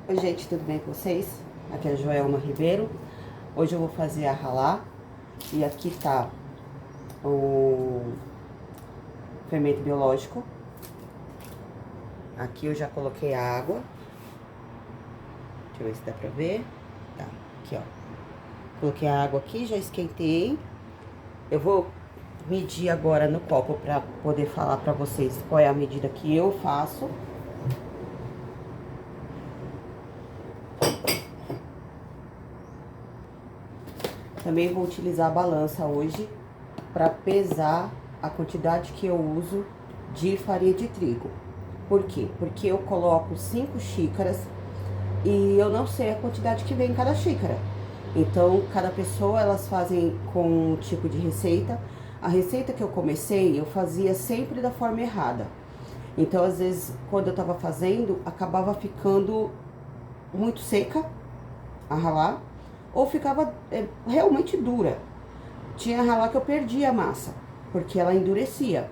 Oi, gente, tudo bem com vocês? Aqui é a Joelma Ribeiro. Hoje eu vou fazer a ralá. E aqui tá o fermento biológico. Aqui eu já coloquei a água. Deixa eu ver se dá pra ver. Tá, aqui ó. Coloquei a água aqui, já esquentei. Eu vou medir agora no copo pra poder falar pra vocês qual é a medida que eu faço. Também vou utilizar a balança hoje para pesar a quantidade que eu uso de farinha de trigo. Por quê? Porque eu coloco 5 xícaras e eu não sei a quantidade que vem em cada xícara. Então, cada pessoa, elas fazem com um tipo de receita. A receita que eu comecei, eu fazia sempre da forma errada. Então, às vezes, quando eu tava fazendo, acabava ficando muito seca a ralar, ou ficava realmente dura. Tinha ralar que eu perdia a massa, porque ela endurecia.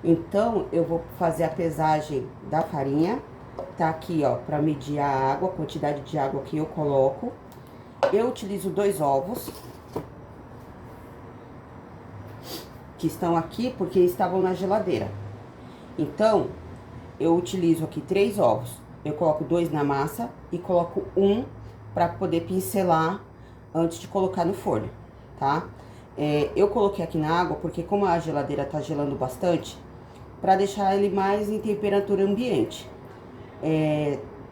Então, eu vou fazer a pesagem da farinha. Tá aqui, ó, pra medir a água, a quantidade de água que eu coloco. Eu utilizo 2 ovos. Que estão aqui porque estavam na geladeira. Então, eu utilizo aqui 3 ovos. Eu coloco 2 na massa e coloco 1 pra poder pincelar antes de colocar no forno, tá? Eu coloquei aqui na água porque como a geladeira tá gelando bastante, pra deixar ele mais em temperatura ambiente.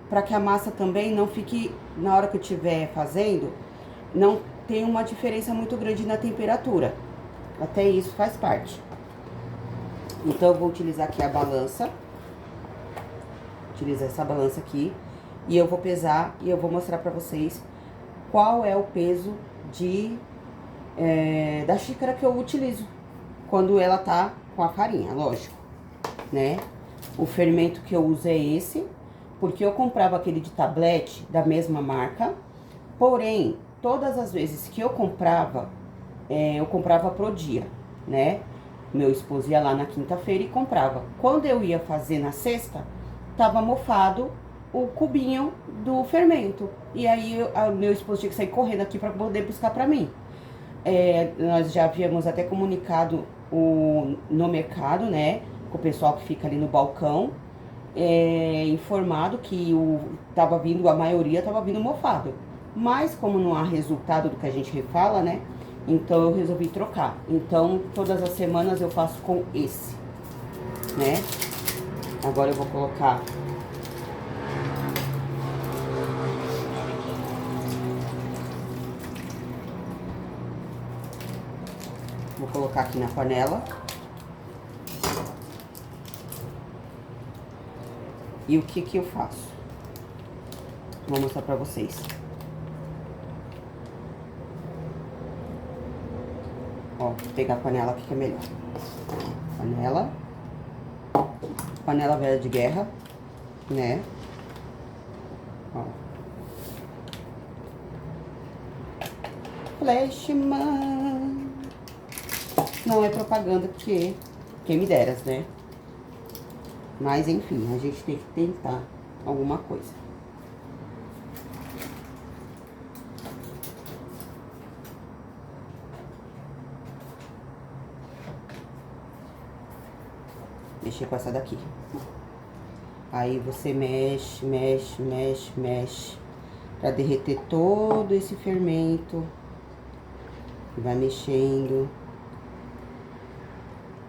Pra que a massa também não fique, na hora que eu estiver fazendo, não tem uma diferença muito grande na temperatura. Até isso faz parte. Então, eu vou utilizar aqui a balança. Utilizar essa balança aqui. E eu vou pesar e eu vou mostrar pra vocês qual é o peso da xícara que eu utilizo. Quando ela tá com a farinha, lógico, né? O fermento que eu uso é esse. Porque eu comprava aquele de tablete da mesma marca. Porém, todas as vezes que eu comprava pro dia, né? Meu esposo ia lá na quinta-feira e comprava. Quando eu ia fazer na sexta, tava mofado o cubinho do fermento. E aí, meu esposo tinha que sair correndo aqui para poder buscar para mim. Nós já havíamos até comunicado no mercado, né? Com o pessoal que fica ali no balcão. Informado que a maioria tava vindo mofado. Mas como não há resultado do que a gente fala, né? Então eu resolvi trocar. Então todas as semanas eu faço com esse, né? Agora eu vou colocar aqui na panela. E o que que eu faço? Vou mostrar pra vocês. Ó, vou pegar a panela aqui que é melhor. Panela velha de guerra, né? Ó. Flashman. Não é propaganda, porque quem me deras, né? Mas enfim, a gente tem que tentar alguma coisa. Mexer com essa daqui. Aí você mexe, mexe, mexe, mexe. Pra derreter todo esse fermento. Vai mexendo.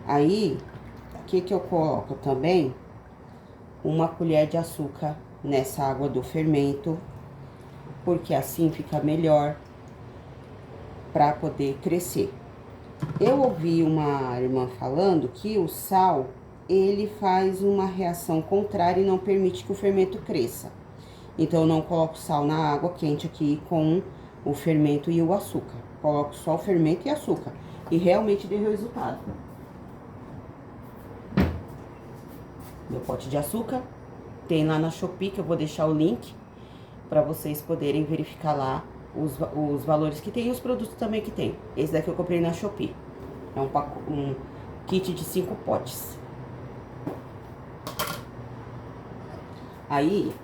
Aí, o que que eu coloco também? Uma colher de açúcar nessa água do fermento. Porque assim fica melhor pra poder crescer. Eu ouvi uma irmã falando que o sal, ele faz uma reação contrária e não permite que o fermento cresça. Então, eu não coloco sal na água quente aqui com o fermento e o açúcar. Coloco só o fermento e açúcar. E realmente deu resultado. Meu pote de açúcar tem lá na Shopee, que eu vou deixar o link para vocês poderem verificar lá os valores que tem e os produtos também que tem. Esse daqui eu comprei na Shopee. É um kit de 5 potes. Aí,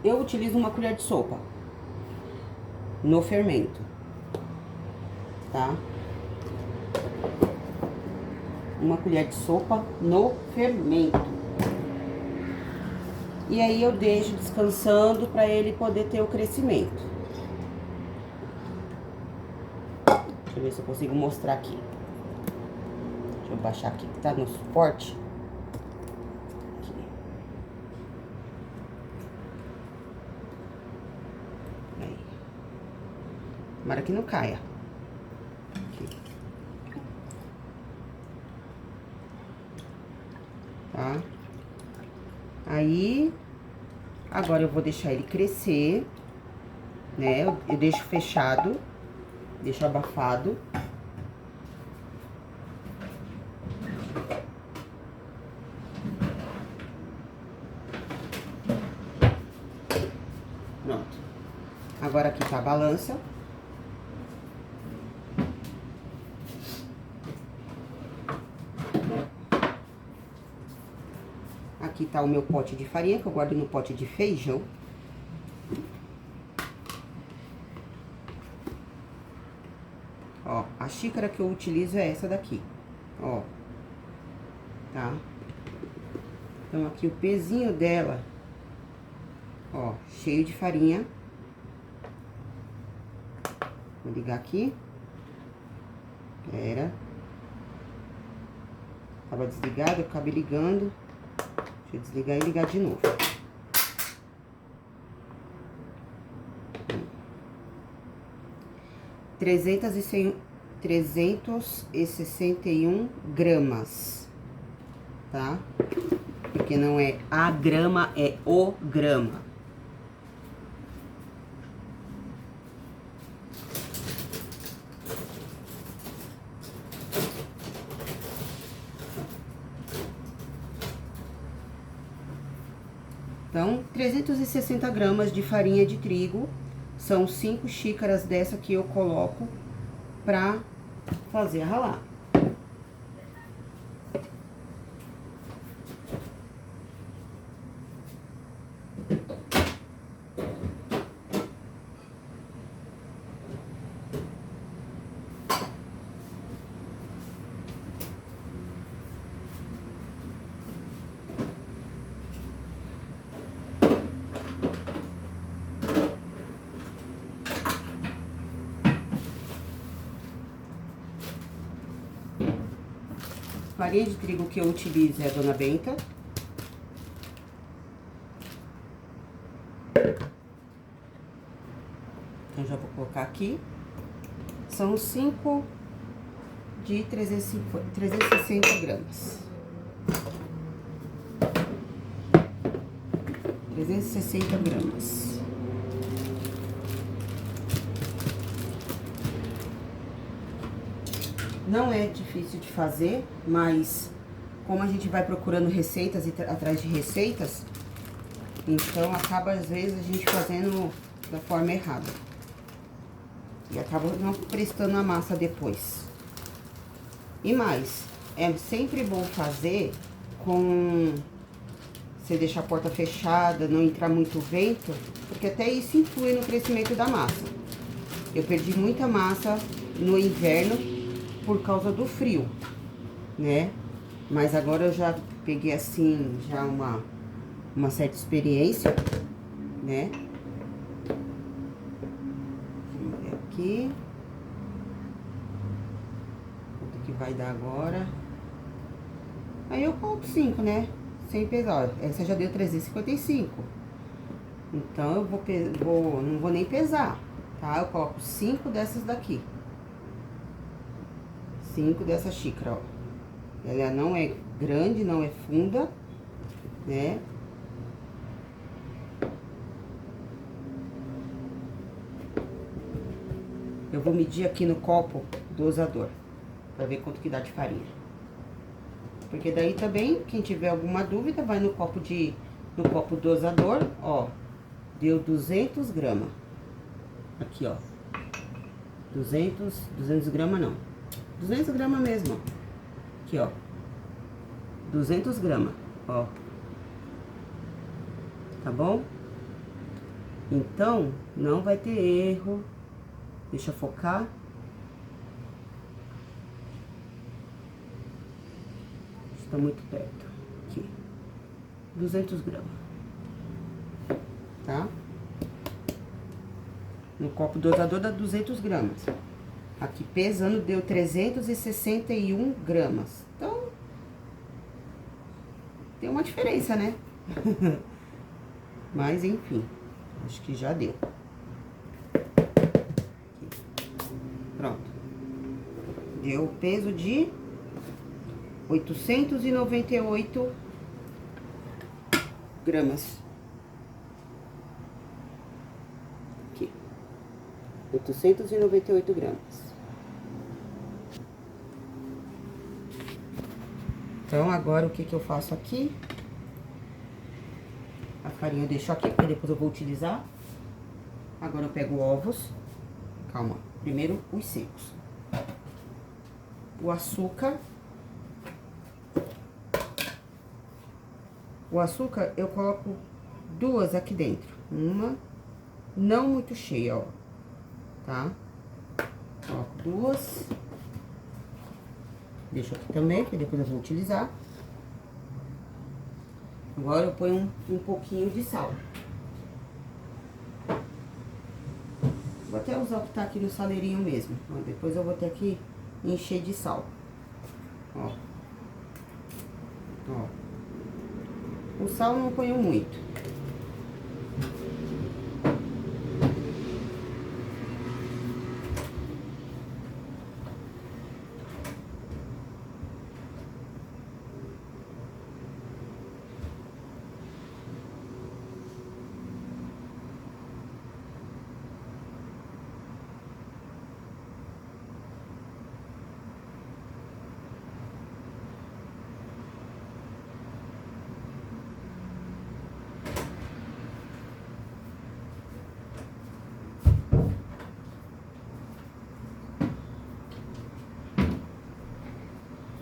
eu utilizo uma colher de sopa no fermento, tá? Uma colher de sopa no fermento. E aí eu deixo descansando para ele poder ter o crescimento. Deixa eu ver se eu consigo mostrar aqui. Deixa eu baixar aqui que tá no suporte. Aqui. Aí. Tomara que não caia. Aqui. Tá? Aí, agora eu vou deixar ele crescer, né? Eu deixo fechado, deixo abafado. Pronto. Agora aqui tá a balança. Aqui tá o meu pote de farinha, que eu guardo no pote de feijão. Ó, a xícara que eu utilizo é essa daqui, ó. Tá? Então, aqui o pezinho dela, ó, cheio de farinha. Vou ligar aqui. Pera. Tava desligado, eu acabei ligando. Deixa eu desligar e ligar de novo. Trezentos e 361 gramas, tá? Porque não é a grama, é o grama. Então, 360 gramas de farinha de trigo, são 5 xícaras dessa que eu coloco pra fazer a ralar. Farinha de trigo que eu utilizo é a Dona Benta. Então, já vou colocar aqui. São 5 de 360 gramas. 360 gramas. Não é difícil de fazer, mas como a gente vai procurando receitas e atrás de receitas, então acaba às vezes a gente fazendo da forma errada. E acaba não prestando a massa depois. E mais, é sempre bom fazer com... Você deixar a porta fechada, não entrar muito vento, porque até isso influi no crescimento da massa. Eu perdi muita massa no inverno por causa do frio, né? Mas agora eu já peguei assim, já uma certa experiência, né? Vamos ver aqui. Quanto que vai dar agora? Aí eu coloco 5, né? Sem pesar. Essa já deu 355. Então eu não vou nem pesar, tá? Eu coloco 5 dessas daqui. 5 dessa xícara, ó. Ela não é grande, não é funda, né? Eu vou medir aqui no copo dosador, pra ver quanto que dá de farinha. Porque daí também, quem tiver alguma dúvida, vai no copo dosador, ó. Deu 200 gramas. Aqui, ó. 200 gramas não. 200 gramas mesmo, ó. Aqui, ó. 200 gramas, ó. Tá bom? Então, não vai ter erro. Deixa eu focar. Está muito perto. Aqui. 200 gramas. Tá? No copo dosador dá 200 gramas. Aqui pesando deu 361 gramas. Então, tem uma diferença, né? Mas, enfim, acho que já deu. Aqui. Pronto. Deu o peso de 898 gramas. Aqui. 898 gramas. Então, agora, o que eu faço aqui? A farinha eu deixo aqui, porque depois eu vou utilizar. Agora, eu pego ovos. Calma. Primeiro, os secos. O açúcar. O açúcar, eu coloco 2 aqui dentro. Uma, não muito cheia, ó. Tá? Coloco 2. Deixo aqui também, que depois eu vou utilizar. Agora eu ponho um pouquinho de sal. Vou até usar o que tá aqui no saleirinho mesmo. Ó, depois eu vou ter que encher de sal. Ó. Ó. O sal não ponho muito.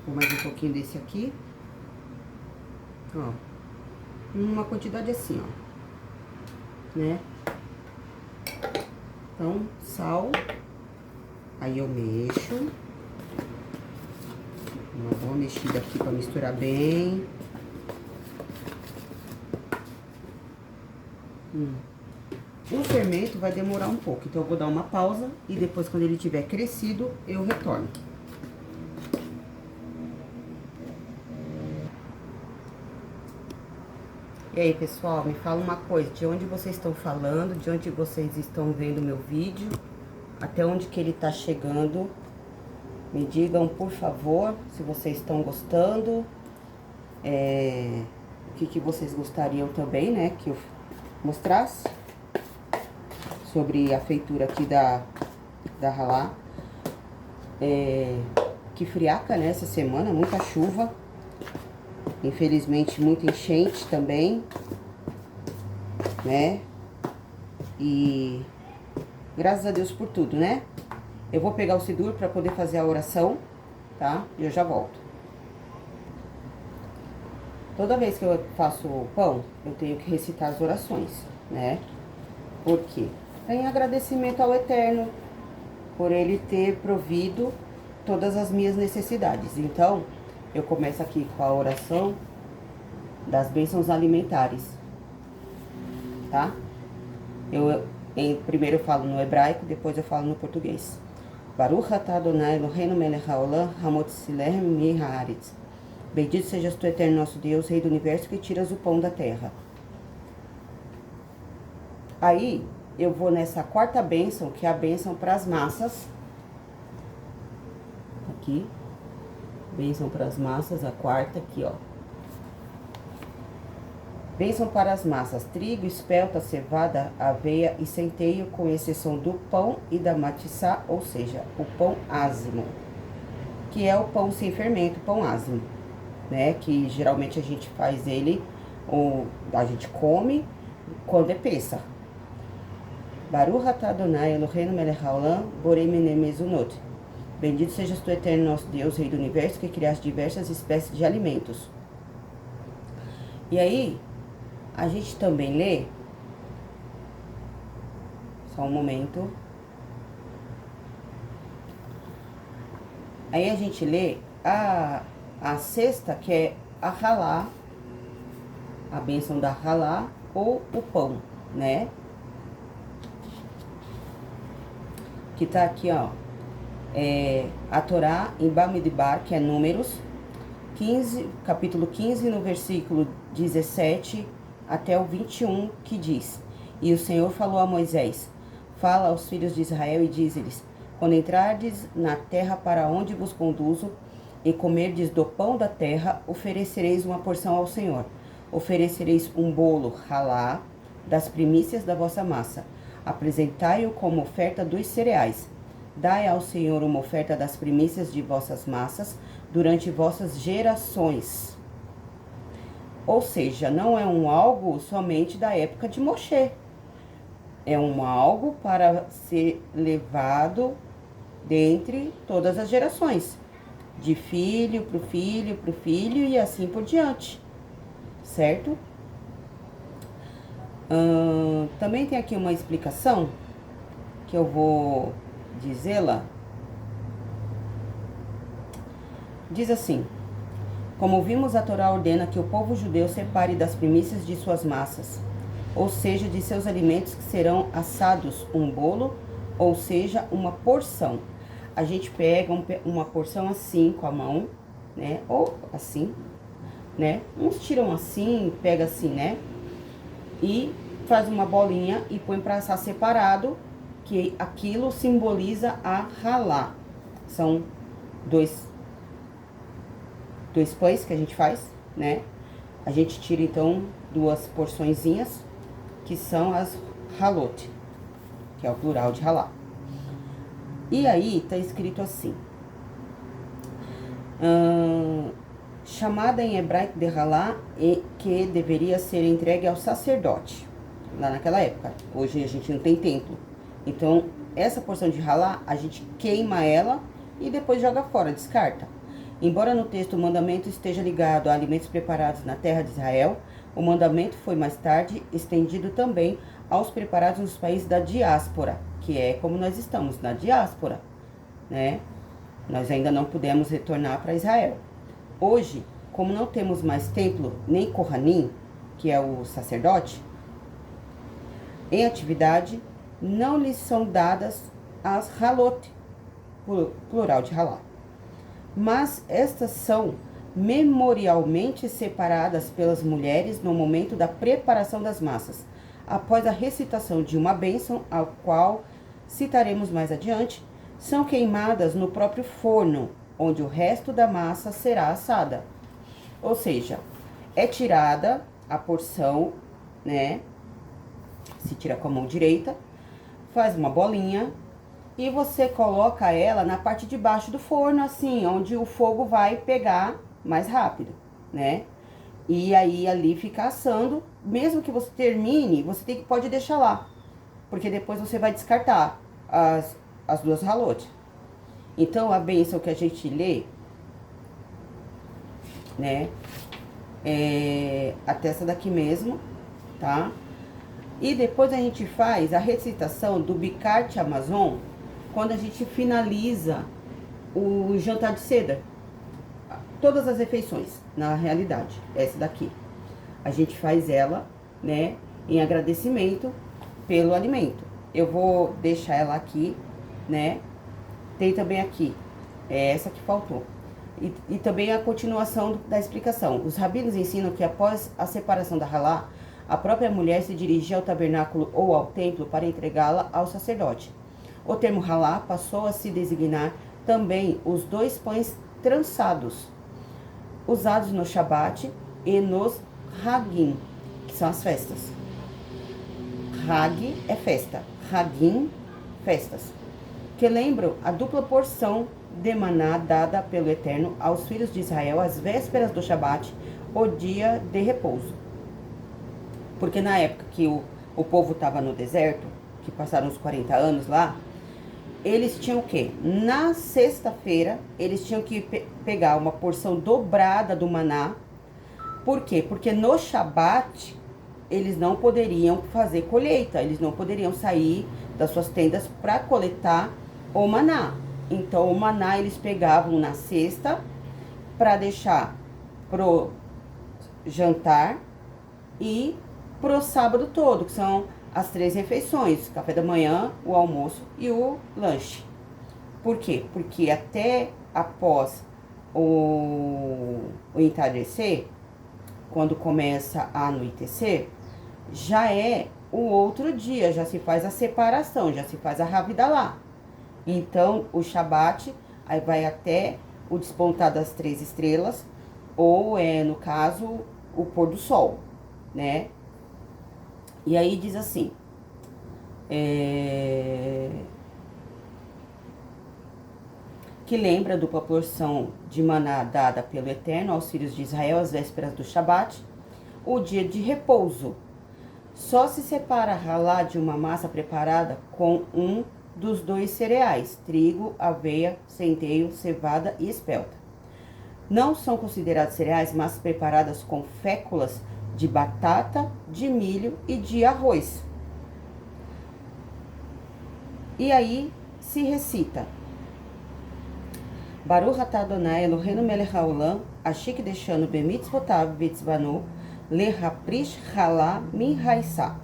Vou mais um pouquinho desse aqui. Ó. Uma quantidade assim, ó. Né? Então, sal. Aí eu mexo. Uma boa mexida aqui pra misturar bem. O fermento vai demorar um pouco, então eu vou dar uma pausa e depois, quando ele tiver crescido, eu retorno. E aí, pessoal, me fala uma coisa, de onde vocês estão falando, de onde vocês estão vendo meu vídeo, até onde que ele tá chegando. Me digam, por favor, se vocês estão gostando, o que vocês gostariam também, né, que eu mostrasse sobre a feitura aqui da Ralá. Que friaca, né, essa semana, muita chuva. Infelizmente, muita enchente também, né? E graças a Deus por tudo, né? Eu vou pegar o Sidur para poder fazer a oração, tá? E eu já volto. Toda vez que eu faço pão, eu tenho que recitar as orações, né? Por quê? Em agradecimento ao Eterno, por Ele ter provido todas as minhas necessidades. Então, eu começo aqui com a oração das bênçãos alimentares, tá? Primeiro eu falo no hebraico, depois eu falo no português. Baruch atah Adonai Eloheinu melech haolam hamotzileh mi-haaretz. Bendito sejas tu, Eterno nosso Deus, Rei do Universo, que tiras o pão da terra. Aí, eu vou nessa quarta bênção, que é a bênção para as massas. Aqui. Bênção para as massas, a quarta aqui, ó. Bênção para as massas: trigo, espelta, cevada, aveia e centeio, com exceção do pão e da matissá, ou seja, o pão ázimo, que é o pão sem fermento, pão ázimo, né? Que geralmente a gente faz ele, ou a gente come quando é peça. Baruch atah Adonai Eloheinu melech haolam borei minei mezunot. Bendito sejas tu, Eterno nosso Deus, Rei do Universo, que criaste diversas espécies de alimentos. E aí, a gente também lê Só um momento. Aí a gente lê a sexta, que é a Halá, a bênção da Halá, ou o pão, né? Que tá aqui, ó. A Torá em Bamidbar, que é Números 15, capítulo 15, no versículo 17 até o 21, que diz: E o Senhor falou a Moisés: Fala aos filhos de Israel e diz-lhes: Quando entrardes na terra para onde vos conduzo, e comerdes do pão da terra, oferecereis uma porção ao Senhor. Oferecereis um bolo ralá das primícias da vossa massa. Apresentai-o como oferta dos cereais. Dai ao Senhor uma oferta das primícias de vossas massas durante vossas gerações. Ou seja, não é um algo somente da época de Moshe. É um algo para ser levado dentre todas as gerações. De filho para o filho, para o filho e assim por diante. Certo? Também tem aqui uma explicação que eu vou dizê-la. Diz assim: Como vimos, a Torá ordena que o povo judeu separe das primícias de suas massas, ou seja, de seus alimentos que serão assados, um bolo, ou seja, uma porção. A gente pega uma porção assim com a mão, né? Ou assim, né? Uns tiram assim, pega assim, né? E faz uma bolinha e põe para assar separado, que aquilo simboliza a halá. São dois pães que a gente faz, né? A gente tira então duas porçõezinhas, que são as halot, que é o plural de halá. E aí tá escrito assim: chamada em hebraico de halá, que deveria ser entregue ao sacerdote, lá naquela época. Hoje a gente não tem templo. Então, essa porção de halá, a gente queima ela e depois joga fora, descarta. Embora no texto o mandamento esteja ligado a alimentos preparados na terra de Israel, o mandamento foi mais tarde estendido também aos preparados nos países da diáspora, que é como nós estamos, na diáspora, né? Nós ainda não pudemos retornar para Israel. Hoje, como não temos mais templo nem Kohanim, que é o sacerdote, em atividade, não lhes são dadas as halot, plural de halá. Mas estas são memorialmente separadas pelas mulheres no momento da preparação das massas, após a recitação de uma bênção, a qual citaremos mais adiante, são queimadas no próprio forno, onde o resto da massa será assada. Ou seja, é tirada a porção, né? Se tira com a mão direita, faz uma bolinha e você coloca ela na parte de baixo do forno, assim, onde o fogo vai pegar mais rápido, né? E aí ali fica assando. Mesmo que você termine, você pode deixar lá, porque depois você vai descartar as duas halot. Então a bênção que a gente lê, né, é até essa daqui mesmo, tá? E depois a gente faz a recitação do Birkat Hamazon quando a gente finaliza o jantar de seda. Todas as refeições, na realidade, essa daqui. A gente faz ela, né, em agradecimento pelo alimento. Eu vou deixar ela aqui, né? Tem também aqui, é essa que faltou. E também a continuação da explicação. Os rabinos ensinam que após a separação da halá, a própria mulher se dirigia ao tabernáculo ou ao templo para entregá-la ao sacerdote. O termo halá passou a se designar também os dois pães trançados, usados no Shabat e nos Hagim, que são as festas. Hag é festa, Hagim, festas, que lembram a dupla porção de maná dada pelo Eterno aos filhos de Israel às vésperas do Shabat, o dia de repouso. Porque na época que o povo estava no deserto, que passaram os 40 anos lá, eles tinham o quê? Na sexta-feira, eles tinham que pegar uma porção dobrada do maná. Por quê? Porque no Shabat, eles não poderiam fazer colheita, eles não poderiam sair das suas tendas para coletar o maná. Então, o maná eles pegavam na sexta para deixar pro jantar e pro sábado todo, que são as 3 refeições: café da manhã, o almoço e o lanche. Por quê? Porque até após o entardecer, quando começa a anoitecer, já é o outro dia, já se faz a separação, já se faz a Havdalah. Então, o Shabat aí vai até o despontar das 3 estrelas, ou no caso, o pôr do sol, né? E aí diz assim, que lembra a dupla porção de maná dada pelo Eterno aos filhos de Israel às vésperas do Shabat, o dia de repouso. Só se separa ralá de uma massa preparada com um dos 2 cereais, trigo, aveia, centeio, cevada e espelta. Não são considerados cereais massas preparadas com féculas de batata, de milho e de arroz. E aí se recita: Baruch atah Adonai Eloheinu melech haolam, asher kideshanu bemitzvotav v'etzvanu, lehaprish halá min haissá.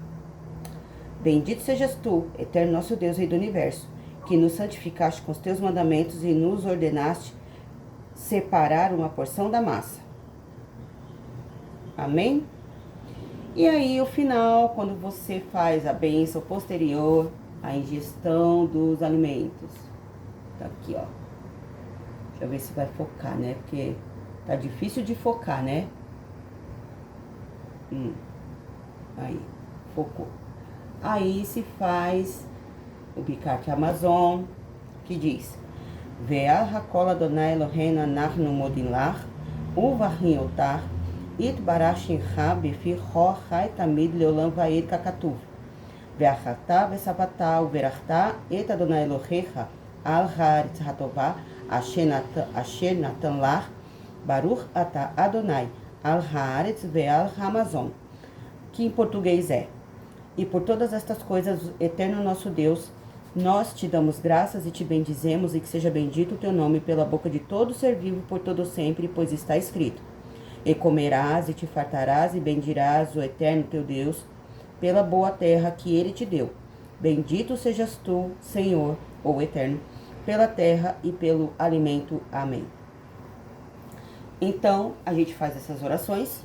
Bendito sejas tu, eterno nosso Deus, Rei do Universo, que nos santificaste com os teus mandamentos e nos ordenaste separar uma porção da massa. Amém? E aí, o final, quando você faz a bênção posterior, a ingestão dos alimentos. Tá aqui, ó. Deixa eu ver se vai focar, né? Porque tá difícil de focar, né? Aí, focou. Aí se faz o Birkat Hamazon, que diz: Ve'al hakol Adonai Eloheinu anachnu modin lach, uvachin otar, itbarach shimcha befi ro chai tamid leolam va'ed kakatuv. Ve'achatá ve'savatá uverachta et Adonai Elohecha al haaretz hatová asher natan lach, Baruch atah Adonai al haaretz ve'al Hamazon. Que em português é: e por todas estas coisas, eterno nosso Deus, nós te damos graças e te bendizemos, e que seja bendito o teu nome pela boca de todo ser vivo por todo sempre, pois está escrito: e comerás e te fartarás e bendirás o eterno teu Deus pela boa terra que ele te deu. Bendito sejas tu, Senhor, ou eterno, pela terra e pelo alimento. Amém. Então, a gente faz essas orações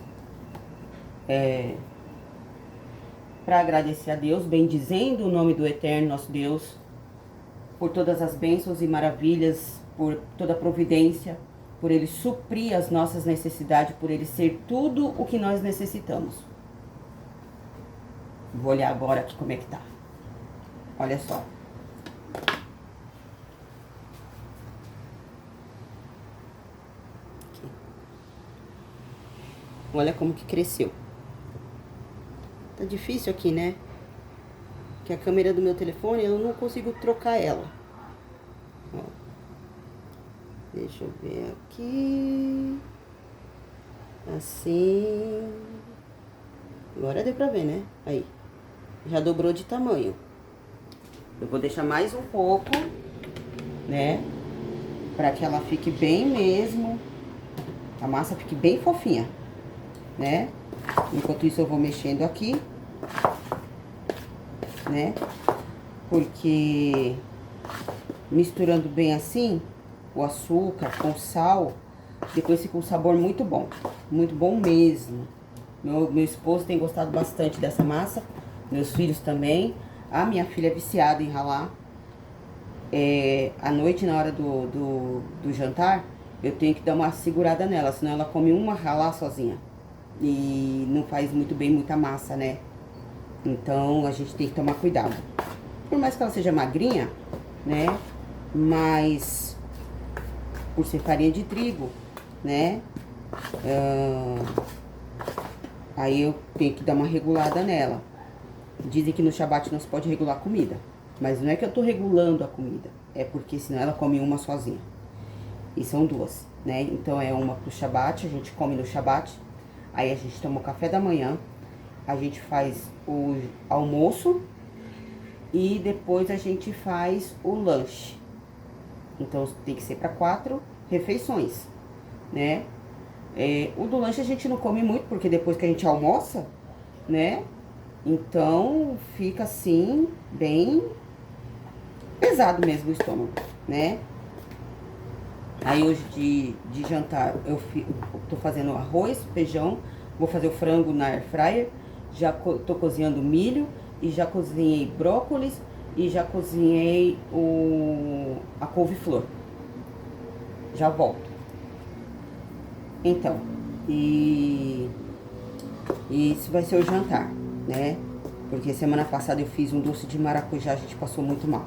para agradecer a Deus, bendizendo o nome do eterno nosso Deus, por todas as bênçãos e maravilhas, por toda a providência, por ele suprir as nossas necessidades, por ele ser tudo o que nós necessitamos. Vou olhar agora aqui como é que tá. Olha só. Aqui. Olha como que cresceu. Tá difícil aqui, né? Que a câmera do meu telefone, eu não consigo trocar ela. Ó. Deixa eu ver aqui. Assim. Agora deu pra ver, né? Aí. Já dobrou de tamanho. Eu vou deixar mais um pouco, né? Pra que ela fique bem mesmo. A massa fique bem fofinha, né? Enquanto isso eu vou mexendo aqui, né? Porque misturando bem assim, o açúcar com o sal, depois fica um sabor muito bom mesmo. Meu esposo tem gostado bastante dessa massa, meus filhos também. A minha filha é viciada em ralar. À noite, na hora do jantar, eu tenho que dar uma segurada nela, senão ela come uma ralar sozinha. E não faz muito bem muita massa, né? Então, a gente tem que tomar cuidado. Por mais que ela seja magrinha, né? Mas, por ser farinha de trigo, né? Aí eu tenho que dar uma regulada nela. Dizem que no Shabat não se pode regular a comida. Mas não é que eu tô regulando a comida. É porque senão ela come uma sozinha. E são 2, né? Então, é uma pro Shabat, a gente come no Shabat. Aí a gente toma o café da manhã, a gente faz o almoço e depois a gente faz o lanche. Então, tem que ser para 4 refeições, né? O do lanche a gente não come muito, porque depois que a gente almoça, né? Então, fica assim, bem pesado mesmo o estômago, né? Aí hoje de jantar eu tô fazendo arroz, feijão, vou fazer o frango na air fryer, já tô cozinhando milho e já cozinhei brócolis e já cozinhei a couve-flor. Já volto. Então, e isso vai ser o jantar, né? Porque semana passada eu fiz um doce de maracujá, a gente passou muito mal.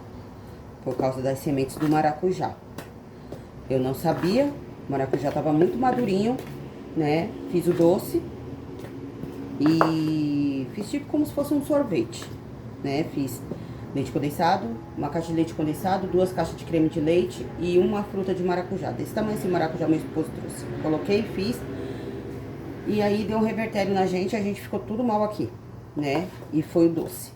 Por causa das sementes do maracujá. Eu não sabia, o maracujá tava muito madurinho, né? Fiz o doce e fiz tipo como se fosse um sorvete, né? Fiz leite condensado, uma caixa de leite condensado, 2 caixas de creme de leite e uma fruta de maracujá. Desse tamanho esse maracujá meu esposo trouxe. Coloquei, fiz. E aí deu um revertério na gente, a gente ficou tudo mal aqui, né? E foi o doce.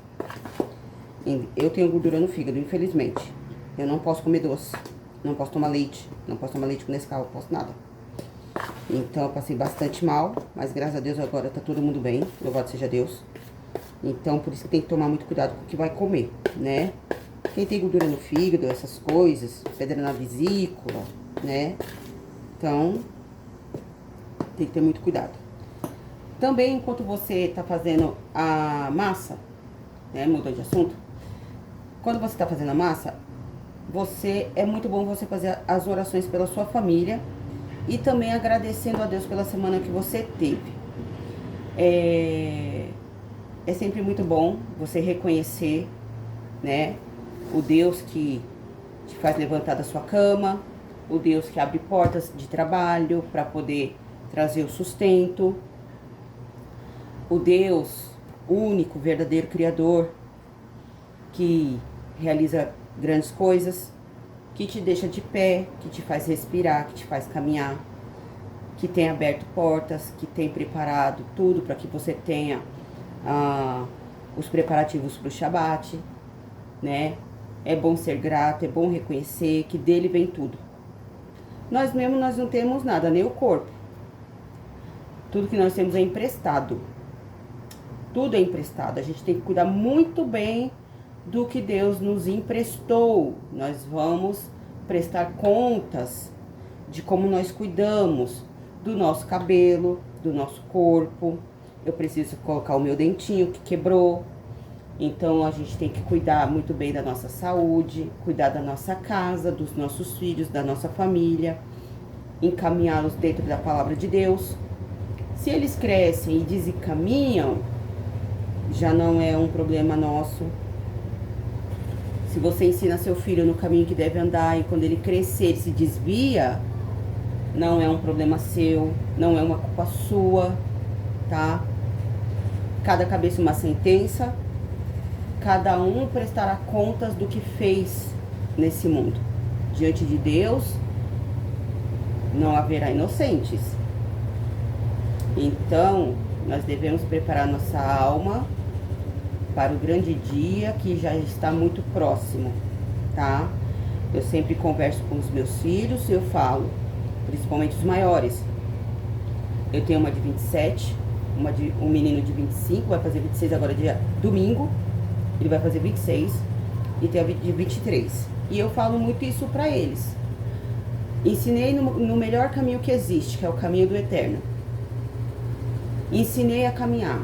Eu tenho gordura no fígado, infelizmente. Eu não posso comer doce. Não posso tomar leite. Não posso tomar leite com Nescau, não posso nada. Então eu passei bastante mal, mas graças a Deus agora tá todo mundo bem. Louvado seja Deus. Então por isso que tem que tomar muito cuidado com o que vai comer, né? Quem tem gordura no fígado, essas coisas, pedra na vesícula, né? Então tem que ter muito cuidado. Também enquanto você tá fazendo a massa, né? Mudando de assunto. Quando você tá fazendo a massa, é muito bom você fazer as orações pela sua família e também agradecendo a Deus pela semana que você teve. É sempre muito bom você reconhecer, né, o Deus que te faz levantar da sua cama, o Deus que abre portas de trabalho para poder trazer o sustento, o Deus único, verdadeiro Criador, que realiza grandes coisas, que te deixa de pé, que te faz respirar, que te faz caminhar, que tem aberto portas, que tem preparado tudo para que você tenha os preparativos para o Shabat, né? É bom ser grato, é bom reconhecer que dele vem tudo. Nós mesmos nós não temos nada, nem o corpo. Tudo que nós temos é emprestado. Tudo é emprestado. A gente tem que cuidar muito bem do que Deus nos emprestou. Nós vamos prestar contas de como nós cuidamos do nosso cabelo, do nosso corpo. Eu preciso colocar o meu dentinho que quebrou. Então a gente tem que cuidar muito bem da nossa saúde, cuidar da nossa casa, dos nossos filhos, da nossa família, encaminhá-los dentro da palavra de Deus. Se eles crescem e desencaminham, já não é um problema nosso. Se você ensina seu filho no caminho que deve andar e quando ele crescer, ele se desvia, não é um problema seu, não é uma culpa sua, tá? Cada cabeça uma sentença, cada um prestará contas do que fez nesse mundo. Diante de Deus, não haverá inocentes. Então, nós devemos preparar nossa alma para o grande dia que já está muito próximo, tá? Eu sempre converso com os meus filhos e eu falo, principalmente os maiores. Eu tenho uma de 27, um menino de 25, vai fazer 26 agora dia domingo, ele vai fazer 26 e tem a de 23. E eu falo muito isso pra eles. Ensinei no melhor caminho que existe, que é o caminho do eterno. Ensinei a caminhar.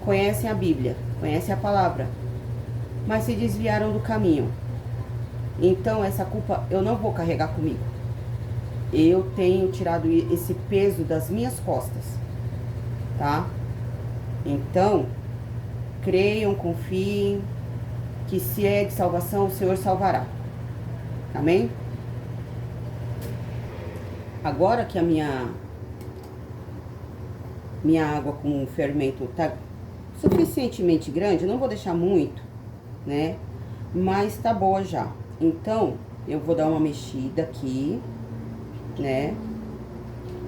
Conhecem a Bíblia, conhecem a palavra, mas se desviaram do caminho. Então essa culpa eu não vou carregar comigo. Eu tenho tirado esse peso das minhas costas, tá? Então, creiam, confiem, que se é de salvação, o Senhor salvará. Amém? Agora que a minha água com fermento tá suficientemente grande, eu não vou deixar muito, né? Mas tá boa já. Então, eu vou dar uma mexida aqui, né?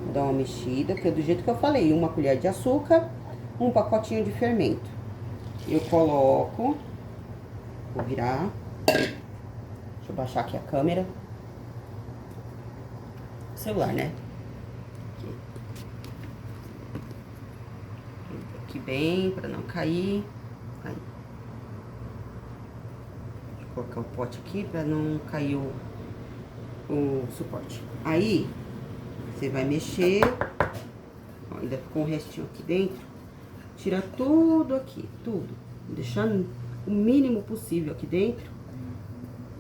Vou dar uma mexida, que é do jeito que eu falei, 1 colher de açúcar, um pacotinho de fermento. Eu coloco Vou virar. Deixa eu baixar aqui a câmera. Celular, né? Aqui bem, pra não cair. Aí. Deixa eu colocar o pote aqui pra não cair o suporte. Aí, você vai mexer. Ó, ainda ficou um restinho aqui dentro. Tira tudo aqui, tudo. Deixando o mínimo possível aqui dentro,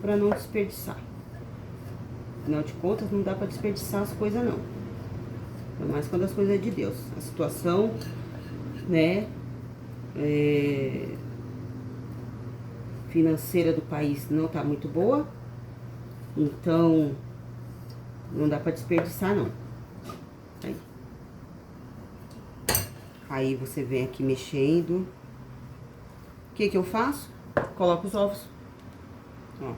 pra não desperdiçar. Afinal de contas, não dá pra desperdiçar as coisas, não. Ainda mais quando as coisas é de Deus. A situação, né, financeira do país não tá muito boa. Então, não dá pra desperdiçar, não. Aí você vem aqui mexendo. O que que eu faço? Coloco os ovos. Ó.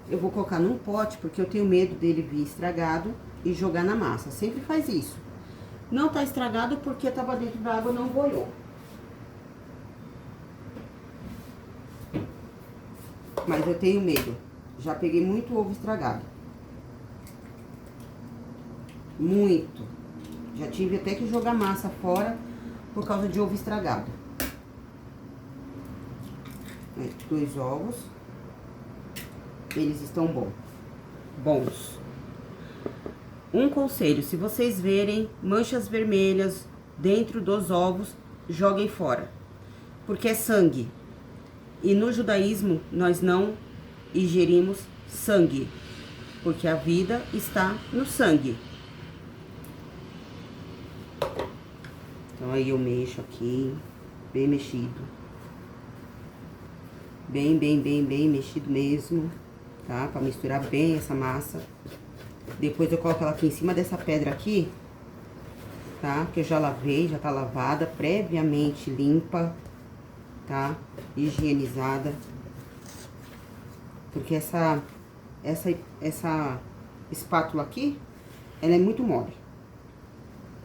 Eu vou colocar num pote, porque eu tenho medo dele vir estragado e jogar na massa. Sempre faz isso. Não tá estragado porque tava dentro da água e não boiou. Mas eu tenho medo. Já peguei muito ovo estragado. Muito. Já tive até que jogar massa fora por causa de ovo estragado. 2 ovos. Eles estão bons. Um conselho, se vocês verem manchas vermelhas dentro dos ovos, joguem fora. Porque é sangue. E no judaísmo, nós não ingerimos sangue. Porque a vida está no sangue. Então, aí eu mexo aqui, bem mexido. Bem mexido mesmo, tá? Pra misturar bem essa massa. Depois eu coloco ela aqui em cima dessa pedra aqui, tá? Que eu já lavei, já tá lavada, previamente limpa, tá? Higienizada. Porque essa espátula aqui, ela é muito mole.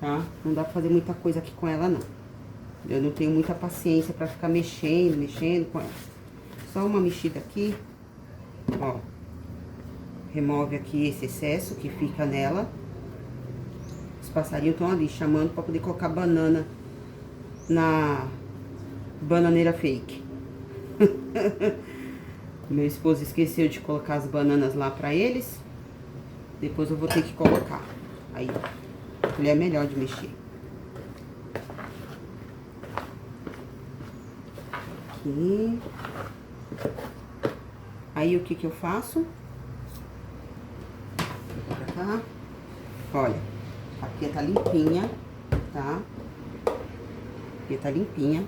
Tá? Não dá pra fazer muita coisa aqui com ela, não. Eu não tenho muita paciência pra ficar mexendo com ela. Só uma mexida aqui, ó. Remove aqui esse excesso que fica nela. Os passarinhos estão ali chamando pra poder colocar banana na bananeira fake. Meu esposo esqueceu de colocar as bananas lá pra eles. Depois eu vou ter que colocar. Aí, ó. Ele é melhor de mexer. Aqui. Aí, o que que eu faço? Vou pra cá. Olha, a pia tá limpinha, tá? A pia tá limpinha.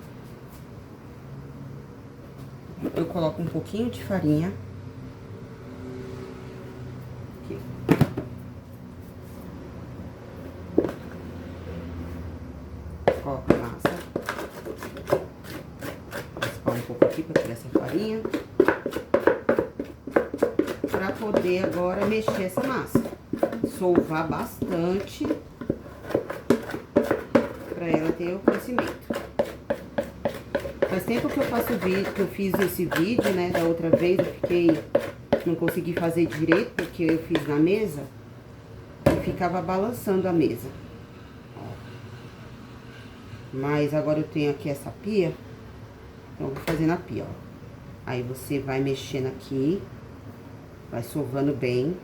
Eu coloco um pouquinho de farinha. Aqui. Coloco a massa. Raspar um pouco aqui pra tirar essa farinha. Pra poder agora mexer essa massa. Solvar bastante. Pra ela ter o crescimento. Faz tempo que eu faço vídeo, que eu fiz esse vídeo, né? Da outra vez não consegui fazer direito, porque eu fiz na mesa e ficava balançando a mesa. Mas agora eu tenho aqui essa pia, então eu vou fazer na pia, ó. Aí você vai mexendo aqui, vai sovando bem.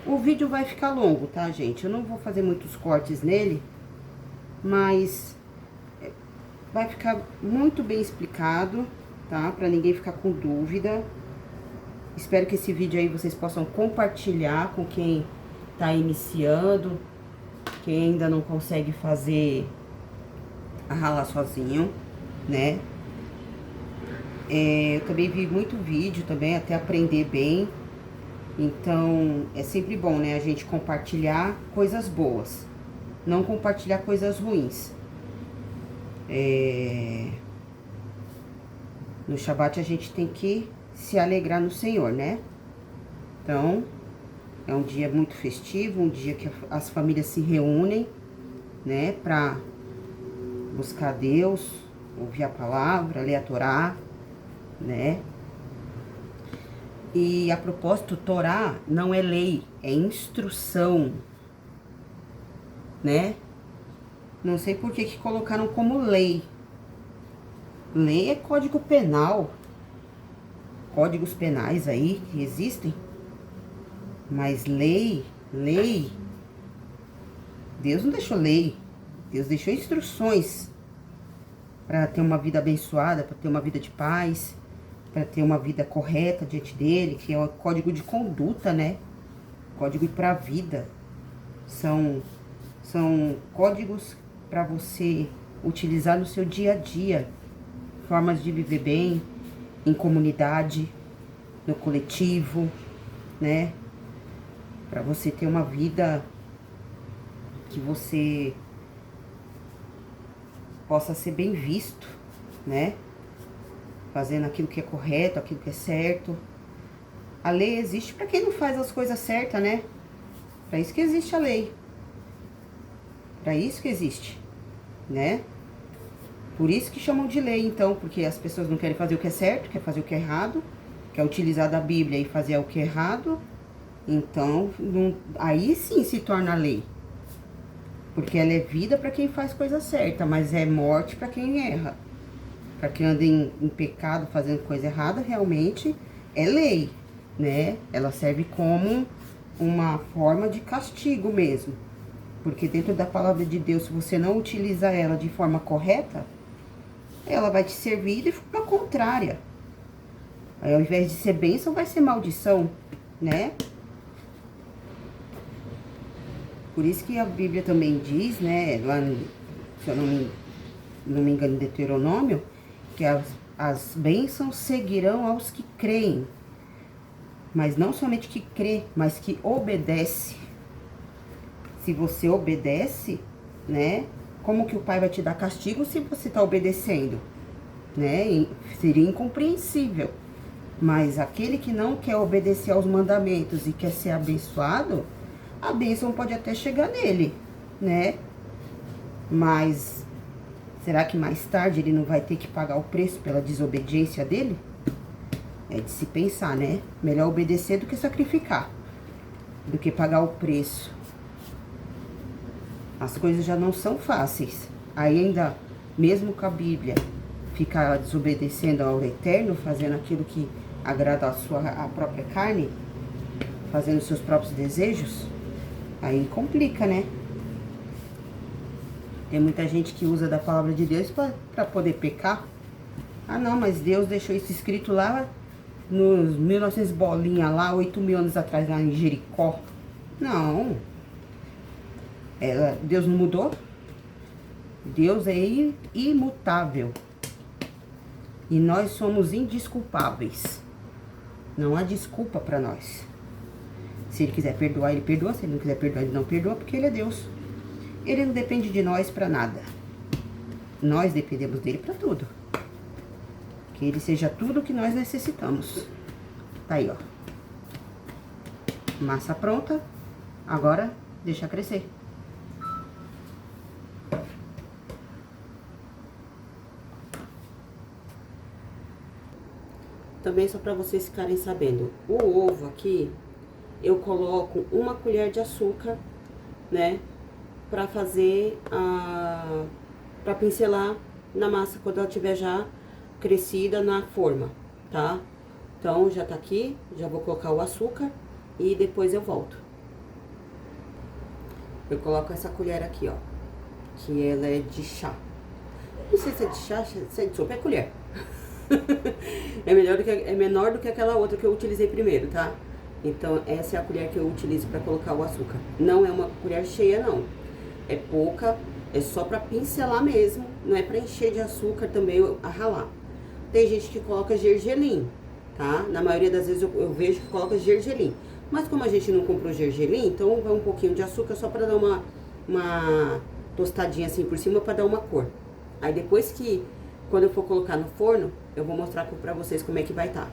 O vídeo vai ficar longo, tá, gente? Eu não vou fazer muitos cortes nele, mas vai ficar muito bem explicado, tá? Pra ninguém ficar com dúvida. Espero que esse vídeo aí vocês possam compartilhar com quem tá iniciando, quem ainda não consegue fazer a rala sozinho, né? Eu também vi muito vídeo também, até aprender bem. Então, é sempre bom, né? A gente compartilhar coisas boas, não compartilhar coisas ruins. No Shabat a gente tem que se alegrar no Senhor, né? Então, é um dia muito festivo, um dia que as famílias se reúnem, né? Pra buscar Deus, ouvir a palavra, ler a Torá, né? E a propósito, Torá não é lei, é instrução, né? Não sei por que colocaram como lei. Lei é código penal, códigos penais aí que existem. Mas lei, Deus não deixou lei, Deus deixou instruções para ter uma vida abençoada, para ter uma vida de paz, para ter uma vida correta diante dele, que é o código de conduta, né? Código para a vida. São códigos para você utilizar no seu dia a dia, formas de viver bem, em comunidade, no coletivo, né? Para você ter uma vida que você possa ser bem visto, né? Fazendo aquilo que é correto, aquilo que é certo. A lei existe para quem não faz as coisas certas, né? Para isso que existe a lei. Para isso que existe, né? Por isso que chamam de lei, então, porque as pessoas não querem fazer o que é certo, quer fazer o que é errado, quer utilizar da Bíblia e fazer o que é errado. Então, aí sim se torna lei. Porque ela é vida para quem faz coisa certa, mas é morte para quem erra. Para quem anda em pecado, fazendo coisa errada, realmente é lei, né? Ela serve como uma forma de castigo mesmo. Porque dentro da palavra de Deus, se você não utiliza ela de forma correta, ela vai te servir de forma contrária. Aí, ao invés de ser bênção, vai ser maldição, né? Por isso que a Bíblia também diz, né, lá, se eu não me engano, em Deuteronômio, que as bênçãos seguirão aos que creem. Mas não somente que crê, mas que obedece. Se você obedece, né, como que o Pai vai te dar castigo se você está obedecendo? Né? Seria incompreensível. Mas aquele que não quer obedecer aos mandamentos e quer ser abençoado, a bênção pode até chegar nele, né? Mas será que mais tarde ele não vai ter que pagar o preço pela desobediência dele? É de se pensar, né? Melhor obedecer do que sacrificar, do que pagar o preço. As coisas já não são fáceis. Aí ainda, mesmo com a Bíblia, ficar desobedecendo ao Eterno, fazendo aquilo que agrada a própria carne, fazendo seus próprios desejos, aí complica, né? Tem muita gente que usa da palavra de Deus para poder pecar. Ah, não, mas Deus deixou isso escrito lá nos 1900 bolinha lá, 8.000 anos atrás, lá em Jericó. Não. Deus não mudou. Deus é imutável. E nós somos indesculpáveis. Não há desculpa para nós. Se ele quiser perdoar, ele perdoa. Se ele não quiser perdoar, ele não perdoa, porque ele é Deus. Ele não depende de nós para nada. Nós dependemos dele para tudo. Que ele seja tudo o que nós necessitamos. Tá aí, ó. Massa pronta. Agora, deixa crescer. Também só para vocês ficarem sabendo, o ovo aqui, eu coloco 1 colher de açúcar, né? Pra fazer pra pincelar na massa quando ela tiver já crescida na forma, tá? Então, já tá aqui, já vou colocar o açúcar e depois eu volto. Eu coloco essa colher aqui, ó, que ela é de chá. Não sei se é de chá, se é de sopa, é colher. É menor do que aquela outra que eu utilizei primeiro, tá? Então, essa é a colher que eu utilizo pra colocar o açúcar. Não é uma colher cheia, não. É pouca, é só pra pincelar mesmo, não é pra encher de açúcar também a ralar. Tem gente que coloca gergelim, tá? Na maioria das vezes eu vejo que coloca gergelim. Mas como a gente não comprou gergelim, então vai um pouquinho de açúcar só pra dar uma tostadinha assim por cima pra dar uma cor. Aí depois que, quando eu for colocar no forno, eu vou mostrar pra vocês como é que vai estar.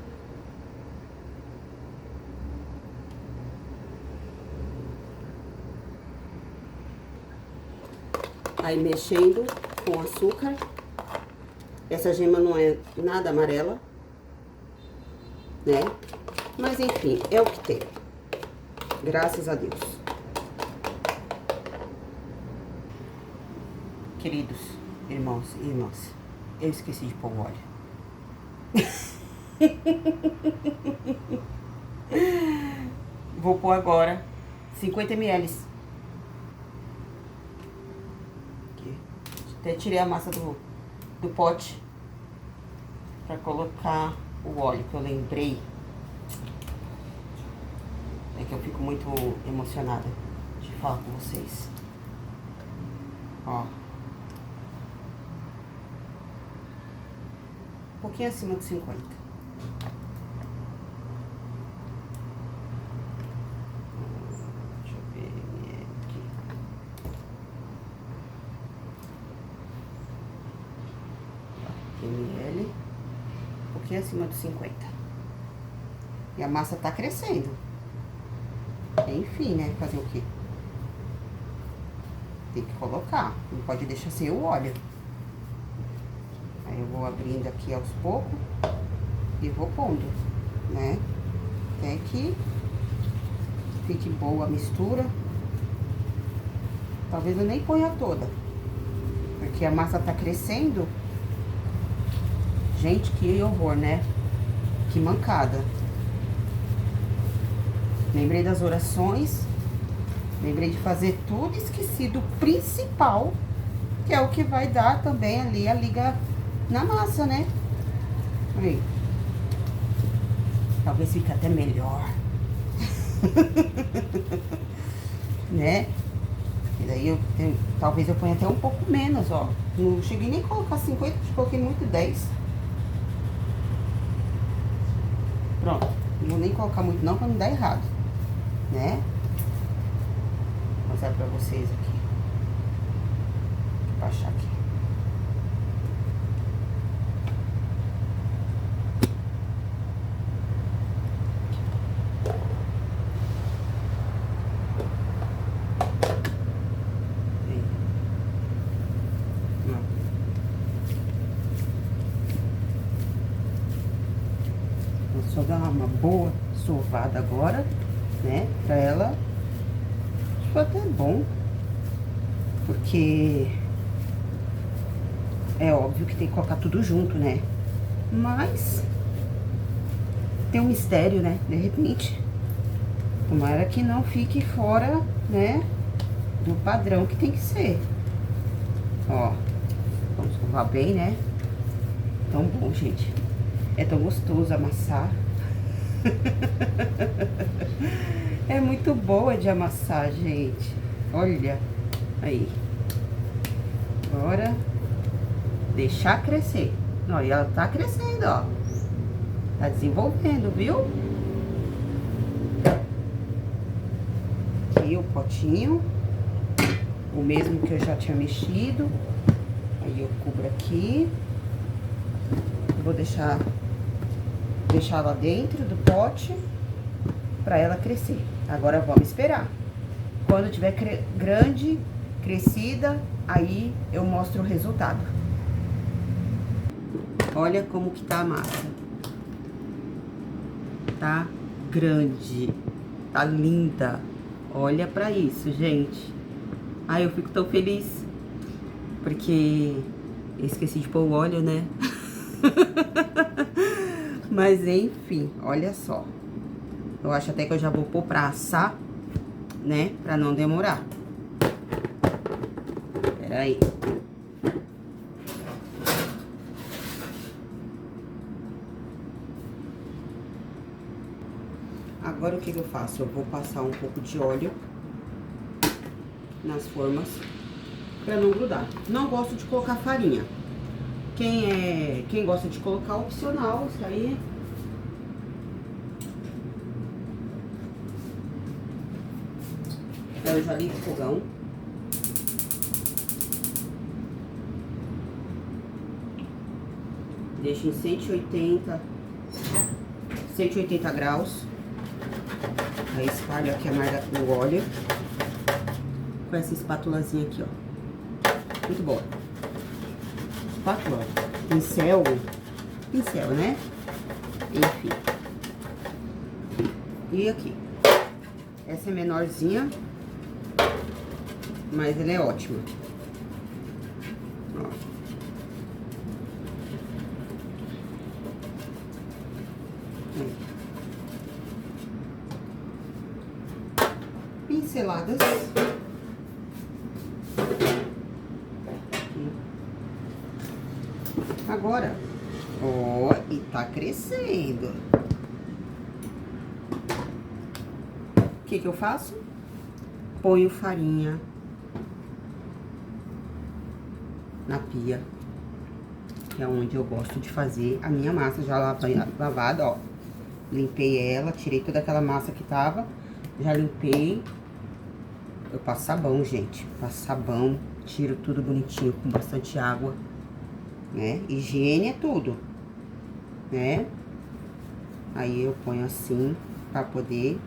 Aí mexendo com açúcar, Essa gema não é nada amarela, né? Mas enfim, é o que tem. Graças a Deus. Queridos irmãos e irmãs, eu esqueci de pôr o óleo. Vou pôr agora 50 ml. Aqui. Até tirei a massa do pote pra colocar o óleo, que eu lembrei. É que eu fico muito emocionada de falar com vocês. Ó. Um pouquinho acima de 50. Deixa eu ver aqui. ml. Um pouquinho acima de 50. E a massa tá crescendo. Enfim, né? Fazer o quê? Tem que colocar. Não pode deixar sem o óleo. Aí eu vou abrindo aqui aos poucos e vou pondo, né? Até que fique boa a mistura. Talvez eu nem ponha toda, porque a massa tá crescendo. Gente, que horror, né? Que mancada. Lembrei das orações, lembrei de fazer tudo, esqueci do principal, que é o que vai dar também ali a liga na massa, né? Aí. Talvez fique até melhor. Né? E daí talvez eu ponha até um pouco menos, ó. Não cheguei nem a colocar 50, coloquei muito 10. Pronto. Não vou nem colocar muito não, pra não dar errado. Né? Vou mostrar pra vocês aqui. Vou baixar aqui. Vou só dar uma boa sovada agora, né? Pra ela. Isso até é bom. Porque é óbvio que tem que colocar tudo junto, né? Mas tem um mistério, né? De repente. Tomara que não fique fora, né? Do padrão que tem que ser. Ó. Vamos escovar bem, né? Tão bom, gente. É tão gostoso amassar. É muito boa de amassar, gente. Olha. Aí. Agora, deixar crescer. Ó, e ela tá crescendo, ó. Tá desenvolvendo, viu? Aqui o potinho. O mesmo que eu já tinha mexido. Aí eu cubro aqui. Vou deixar lá dentro do pote pra ela crescer. Agora vamos esperar. Quando tiver grande, crescida, aí eu mostro o resultado. Olha como que tá a massa. Tá grande, tá linda. Olha pra isso, gente. Ai, eu fico tão feliz, porque eu esqueci de pôr o óleo, né? Mas enfim, olha só. Eu acho até que eu já vou pôr pra assar, né? Pra não demorar. Pera aí. Agora o que eu faço? Eu vou passar um pouco de óleo nas formas pra não grudar. Não gosto de colocar farinha. Quem gosta de colocar, opcional, isso aí. Eu já ligo o fogão. Deixo em 180 graus. Aí espalho aqui o óleo. Com essa espátulazinha aqui, ó. Muito boa. espátula, pincel, né? Enfim. E aqui. Essa é menorzinha, mas ela é ótima. Ó. Pinceladas. Agora, ó, e tá crescendo. O que que eu faço? Ponho farinha na pia, que é onde eu gosto de fazer a minha massa já lavada, ó. Limpei ela, tirei toda aquela massa que tava, já limpei. Eu passo sabão, gente, passo sabão, tiro tudo bonitinho com bastante água, né? Higiene é tudo, né? Aí eu ponho assim pra poder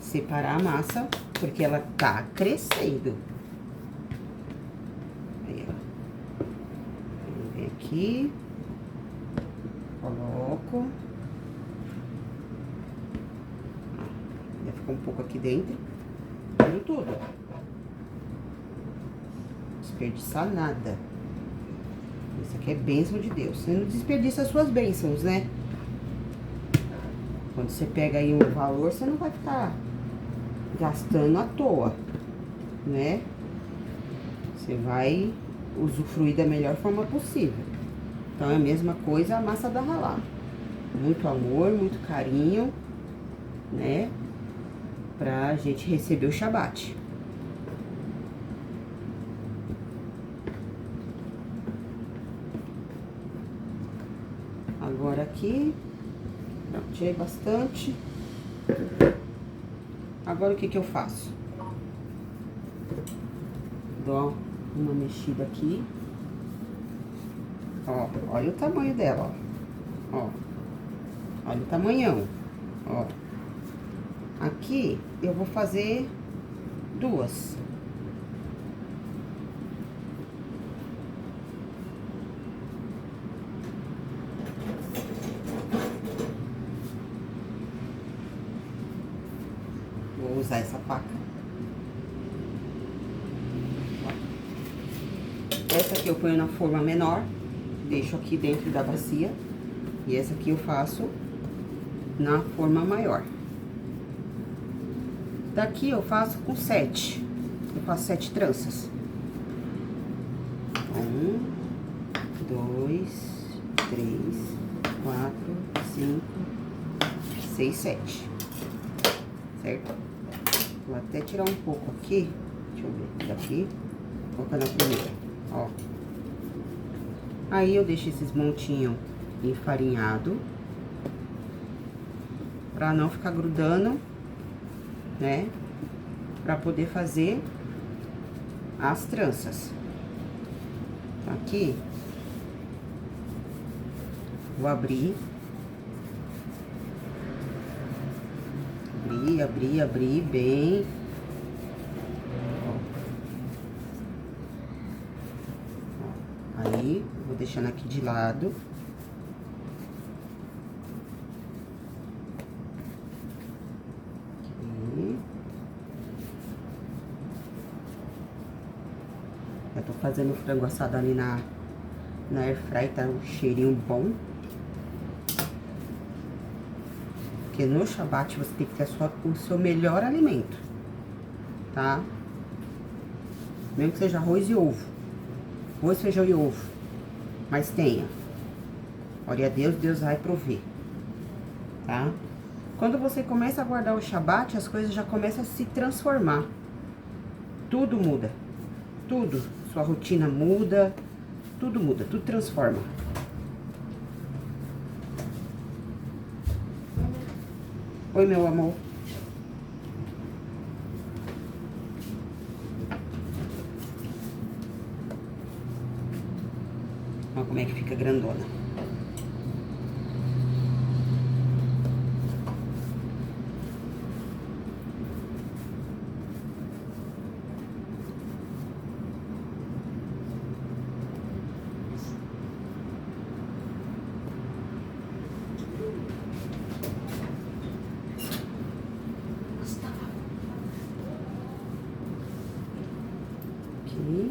separar a massa, porque ela tá crescendo. Aí, ó. Vem aqui, coloco. Já ficou um pouco aqui dentro. Põe tudo. Não desperdiçar nada. Isso aqui é bênção de Deus. Você não desperdiça as suas bênçãos, né? Quando você pega aí um valor, você não vai ficar gastando à toa, né? Você vai usufruir da melhor forma possível. Então, é a mesma coisa a massa da ralá. Muito amor, muito carinho, né? Pra gente receber o Shabat. Agora aqui, pronto, tirei bastante. Agora o que que eu faço? Dou uma mexida aqui. Ó, olha o tamanho dela, ó. Ó, olha o tamanhão, ó. Aqui eu vou fazer duas. Vou usar essa faca. Essa aqui eu ponho na forma menor, deixo aqui dentro da bacia. E essa aqui eu faço na forma maior. Daqui eu faço com 7. Eu faço 7 tranças. 1, 2, 3, 4, 5, 6, 7. Certo? Vou até tirar um pouco aqui. Deixa eu ver. Daqui. Vou colocar na primeira. Ó. Aí eu deixo esses montinhos enfarinhado. Pra não ficar grudando, né? Pra poder fazer as tranças. Aqui. Vou abrir. Abrir bem. Ó. Aí, vou deixando aqui de lado. Aqui. Eu tô fazendo frango assado ali na airfryer, tá um cheirinho bom. Porque no Shabat você tem que ter o seu melhor alimento, tá? Mesmo que seja arroz e ovo. Arroz, feijão e ovo. Mas tenha. Ore a Deus, Deus vai prover, tá? Quando você começa a guardar o Shabat, as coisas já começam a se transformar. Tudo muda. Tudo. Sua rotina muda. Tudo muda, tudo transforma. Oi, meu amor. Olha como é que fica grandona. Aqui.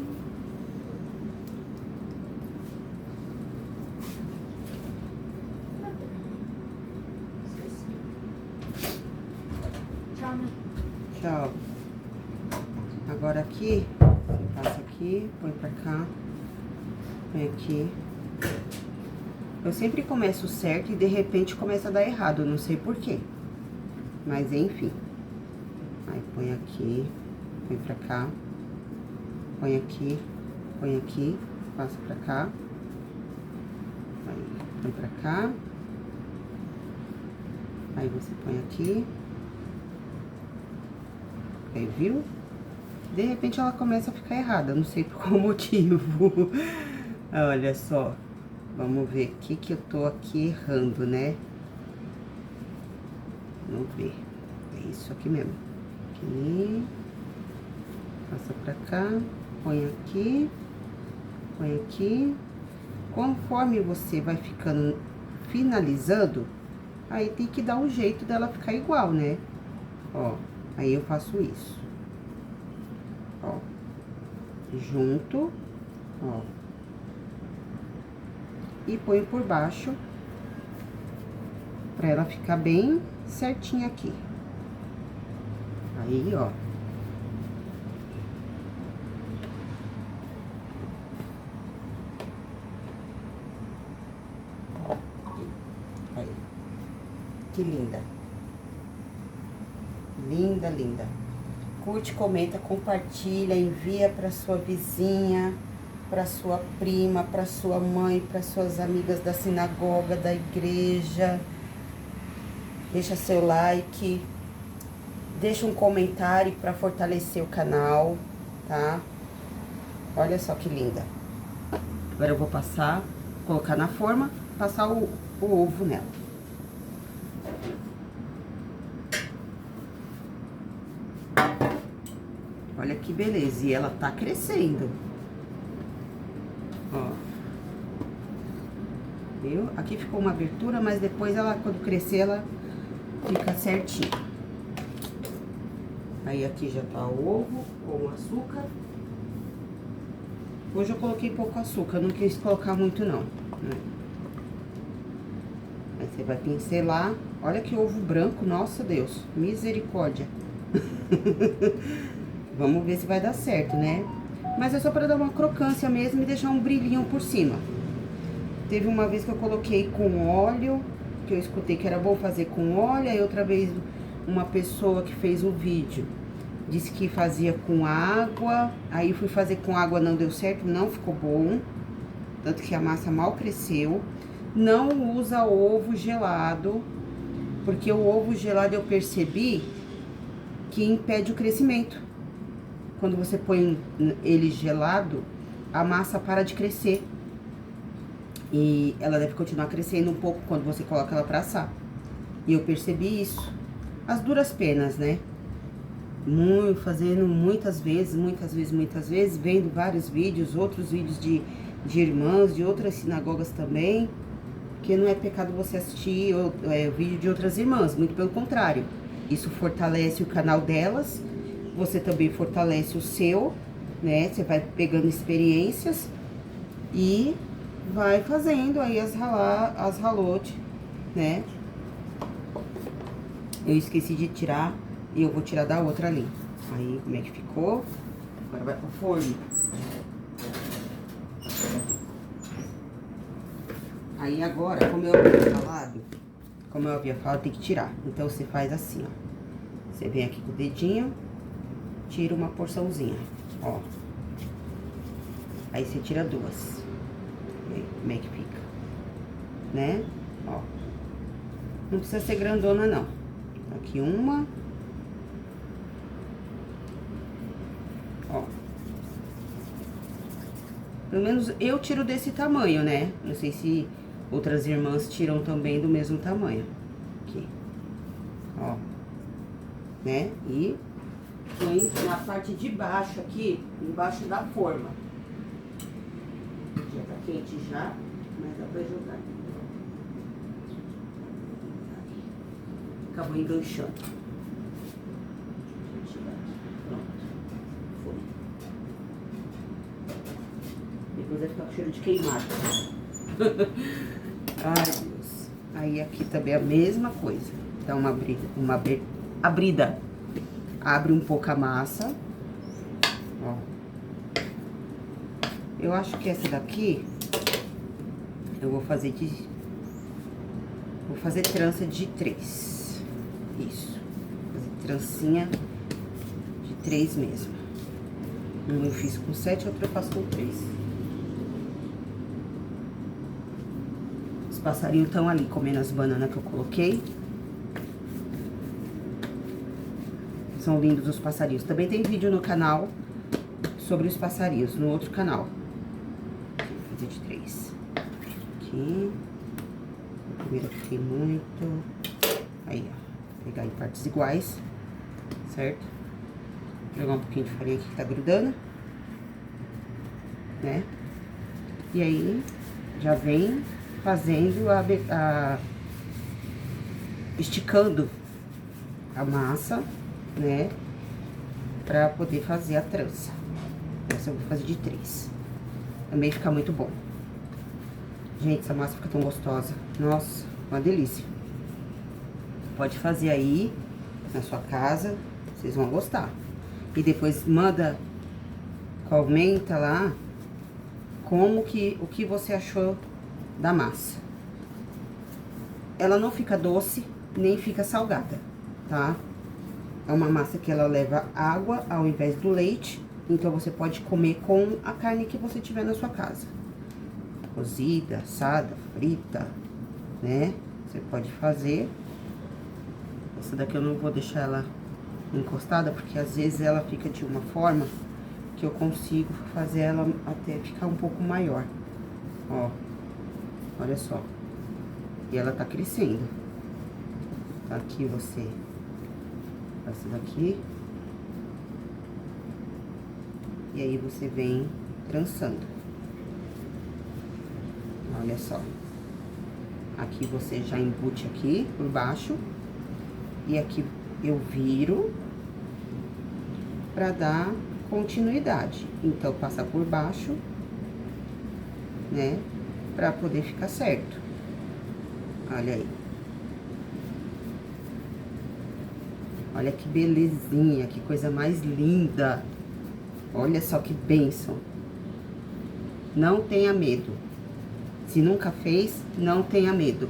Tchau. Agora aqui, você passa aqui, põe pra cá, põe aqui. Eu sempre começo certo e de repente começa a dar errado, não sei porquê. Mas enfim. Aí põe aqui, põe pra cá, põe aqui, passa pra cá. Aí põe pra cá. Aí você põe aqui. Aí, viu? De repente ela começa a ficar errada, não sei por qual motivo. Olha só. Vamos ver o que eu tô aqui errando, né? Vamos ver. É isso aqui mesmo. Aqui. Passa pra cá. Põe aqui. Põe aqui. Conforme você vai ficando, finalizando, aí tem que dar um jeito dela ficar igual, né? Ó. Aí eu faço isso, ó, junto, ó, e ponho por baixo, pra ela ficar bem certinha aqui. Aí, ó. Aí. Que linda. Linda, linda. Curte, comenta, compartilha, envia para sua vizinha, para sua prima, para sua mãe, para suas amigas da sinagoga, da igreja. Deixa seu like, deixa um comentário para fortalecer o canal, tá? Olha só que linda. Agora eu vou passar, colocar na forma, passar o ovo nela. Olha que beleza, e ela tá crescendo. Ó. Viu? Aqui ficou uma abertura, mas depois ela, quando crescer, ela fica certinho. Aí aqui já tá o ovo com o açúcar. Hoje eu coloquei pouco açúcar, não quis colocar muito não, né? Aí você vai pincelar. Olha que ovo branco, nossa Deus, misericórdia. Vamos ver se vai dar certo, né? Mas é só pra dar uma crocância mesmo e deixar um brilhinho por cima. Teve uma vez que eu coloquei com óleo, que eu escutei que era bom fazer com óleo. Aí outra vez uma pessoa que fez um vídeo disse que fazia com água. Aí fui fazer com água, não deu certo, não ficou bom. Tanto que a massa mal cresceu. Não usa ovo gelado, porque o ovo gelado eu percebi que impede o crescimento. Quando você põe ele gelado, a massa para de crescer. E ela deve continuar crescendo um pouco quando você coloca ela pra assar. E eu percebi isso. As duras penas, né? Fazendo muitas vezes, vendo vários vídeos, outros vídeos de irmãs, de outras sinagogas também. Que não é pecado você assistir vídeo de outras irmãs, muito pelo contrário. Isso fortalece o canal delas. Você também fortalece o seu, né? Você vai pegando experiências e vai fazendo aí as ralotes, né? Eu esqueci de tirar e eu vou tirar da outra ali. Aí, como é que ficou? Agora vai pro forno. Aí agora, como eu havia falado, tem que tirar. Então você faz assim, ó. Você vem aqui com o dedinho, tira uma porçãozinha, ó. Aí você tira duas. E aí, como é que fica? Né? Ó. Não precisa ser grandona, não. Aqui uma. Ó. Pelo menos eu tiro desse tamanho, né? Não sei se outras irmãs tiram também do mesmo tamanho. Aqui. Ó. Né? E põe na parte de baixo aqui, embaixo da forma. Já tá quente já, mas dá pra jogar. Acabou enganchando. Pronto. Foi. depois vai ficar com cheiro de queimado. Ai, Deus. Aí aqui também é a mesma coisa. Dá uma abrida. Abre um pouco a massa. Ó. Eu acho que essa daqui eu vou fazer trança de 3. Isso. Fazer trancinha de 3 mesmo. Um eu fiz com 7, outro eu faço com 3. Os passarinhos estão ali comendo as bananas que eu coloquei. São lindos os passarinhos. Também tem vídeo no canal sobre os passarinhos, no outro canal. Vou fazer de 3. Aqui. Primeiro aqui tem muito. Aí, ó. Pegar em partes iguais, certo? Jogar um pouquinho de farinha aqui que tá grudando, né? E aí, já vem fazendo esticando a massa, né? Pra poder fazer a trança. Essa eu vou fazer de 3. Também fica muito bom. Gente, essa massa fica tão gostosa. Nossa, uma delícia. Pode fazer aí, na sua casa, vocês vão gostar. E depois manda, comenta lá, o que você achou da massa. Ela não fica doce, nem fica salgada, tá? É uma massa que ela leva água ao invés do leite, então você pode comer com a carne que você tiver na sua casa. Cozida, assada, frita, né? Você pode fazer. Essa daqui eu não vou deixar ela encostada, porque às vezes ela fica de uma forma que eu consigo fazer ela até ficar um pouco maior. Ó, olha só. E ela tá crescendo. Aqui você faz isso daqui. E aí você vem trançando. Olha só. Aqui você já embute aqui por baixo. E aqui eu viro pra dar continuidade. Então, passa por baixo, né? Pra poder ficar certo. Olha aí. Olha que belezinha, que coisa mais linda. Olha só que bênção. Não tenha medo. Se nunca fez, não tenha medo.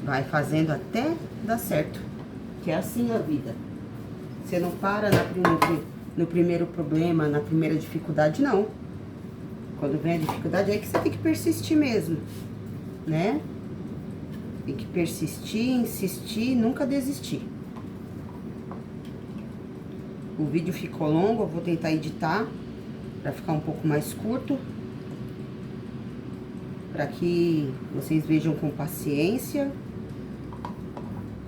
Vai fazendo até dar certo. Que é assim a vida. Você não para no primeiro problema, na primeira dificuldade, não. Quando vem a dificuldade, é aí que você tem que persistir mesmo, né? Tem que persistir, insistir, nunca desistir. O vídeo ficou longo, eu vou tentar editar pra ficar um pouco mais curto. Pra que vocês vejam com paciência.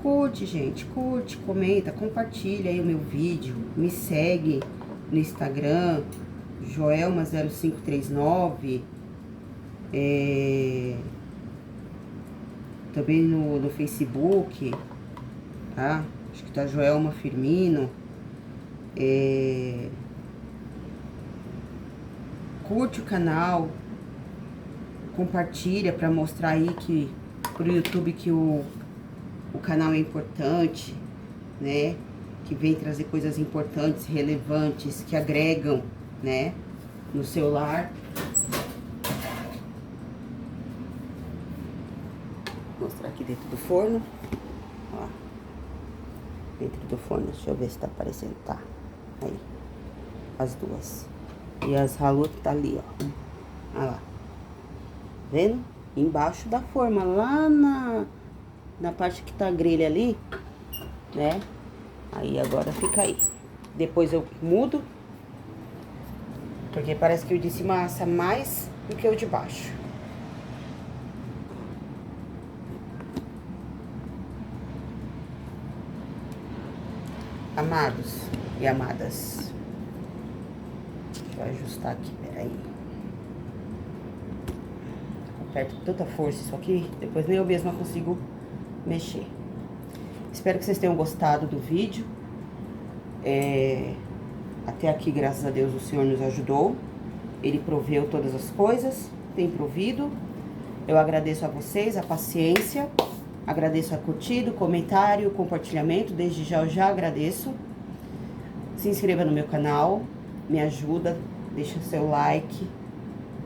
Curte, gente, curte, comenta, compartilha aí o meu vídeo. Me segue no Instagram, Joelma0539. Também no Facebook, tá? Acho que tá Joelma Firmino. Curte o canal, compartilha pra mostrar aí pro YouTube que o canal é importante, né? Que vem trazer coisas importantes, relevantes, que agregam, né? No seu lar. Vou mostrar aqui dentro do forno. Ó. Dentro do forno, deixa eu ver se tá aparecendo. Tá. Aí. As duas. E as ralutas tá ali, ó. Olha lá. Vendo? Embaixo da forma, lá na parte que tá a grelha ali, né? Aí agora fica aí. Depois eu mudo, porque parece que o de cima assa mais do que o de baixo. Amados e amadas. Deixa eu ajustar aqui, peraí. Aperto com tanta força isso aqui, depois nem eu mesma consigo mexer. Espero que vocês tenham gostado do vídeo. Até aqui, graças a Deus, o Senhor nos ajudou. Ele proveu todas as coisas, tem provido. Eu agradeço a vocês a paciência, agradeço a curtida, o comentário, o compartilhamento. Desde já eu já agradeço. Se inscreva no meu canal, me ajuda, deixa o seu like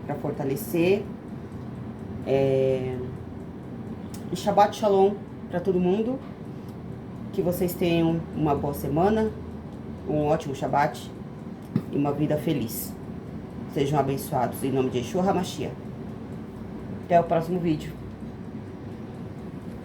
para fortalecer. Shabbat Shalom para todo mundo. Que vocês tenham uma boa semana, um ótimo Shabbat e uma vida feliz. Sejam abençoados em nome de Yeshua HaMashiach. Até o próximo vídeo.